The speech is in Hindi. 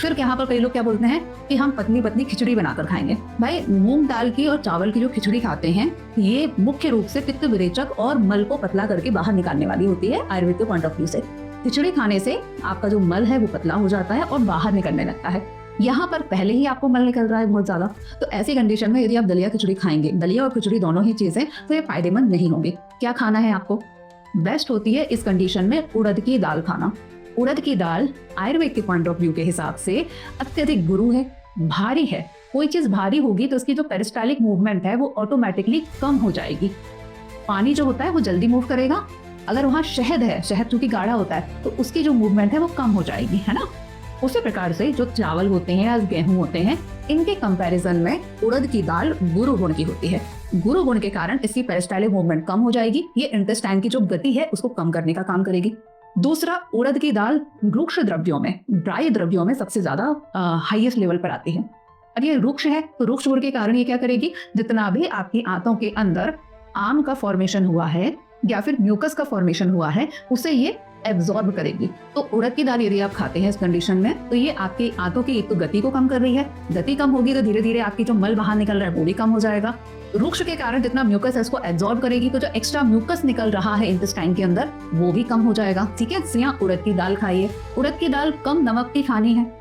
फिर यहाँ पर कई लोग क्या बोलते हैं कि हम पतली पतली खिचड़ी बनाकर खाएंगे। भाई मूंग दाल की और चावल की जो खिचड़ी खाते हैं ये मुख्य रूप से पित्त विरेचक और मल को पतला करके बाहर निकालने वाली होती है आयुर्वेद के पॉइंट ऑफ व्यू से। खिचड़ी खाने से आपका जो मल है वो पतला हो जाता है और बाहर निकलने लगता है। यहाँ पर पहले ही आपको मल निकल रहा है बहुत ज्यादा, तो ऐसी कंडीशन में यदि आप दलिया खिचड़ी खाएंगे, दलिया और खिचड़ी दोनों ही चीजें, तो ये फायदेमंद नहीं होंगी। क्या खाना है आपको? बेस्ट होती है इस कंडीशन में उड़द की दाल खाना। उड़द की दाल आयुर्वेद के पॉइंट ऑफ व्यू के हिसाब से अत्यधिक गुरु है, भारी है। कोई चीज भारी होगी तो उसकी जो पेरिस्टालिक मूवमेंट है वो ऑटोमेटिकली कम हो जाएगी। पानी जो होता है वो जल्दी मूव करेगा। अगर वहाँ शहद है, शहद चूंकि गाढ़ा होता है, तो उसकी जो मूवमेंट है वो कम हो जाएगी, है ना। उसी प्रकार से जो चावल होते हैं या गेहूं होते हैं, इनके कंपैरिजन में उड़द की दाल गुरु गुण की होती है। गुरु गुण के कारण इसकी पेरिस्टालिक मूवमेंट कम हो जाएगी। ये इंटेस्टाइन की जो गति है उसको कम करने का काम करेगी। दूसरा, उड़द की दाल रुक्ष द्रव्यों में, ड्राई द्रव्यों में सबसे ज्यादा हाईएस्ट लेवल पर आती है। अब ये रुक्ष है तो रुक्ष गुण के कारण ये क्या करेगी, जितना भी आपकी आंतों के अंदर आम का फॉर्मेशन हुआ है या फिर म्यूकस का फॉर्मेशन हुआ है उसे ये एब्जॉर्ब करेगी। तो उड़द की दाल यदि आप खाते हैं इस कंडीशन में, तो ये आपके आंतों की एक तो गति को कम कर रही है। गति कम होगी तो धीरे धीरे आपकी जो मल बाहर निकल रहा है वो भी कम हो जाएगा। रुक्ष के कारण जितना म्यूकस है इसको एब्जॉर्ब करेगी, तो जो एक्स्ट्रा म्यूकस निकल रहा है इंटेस्टाइन के अंदर वो भी कम हो जाएगा। ठीक है, यहाँ उड़द की दाल खाइए। उड़द की दाल कम नमक की खानी है।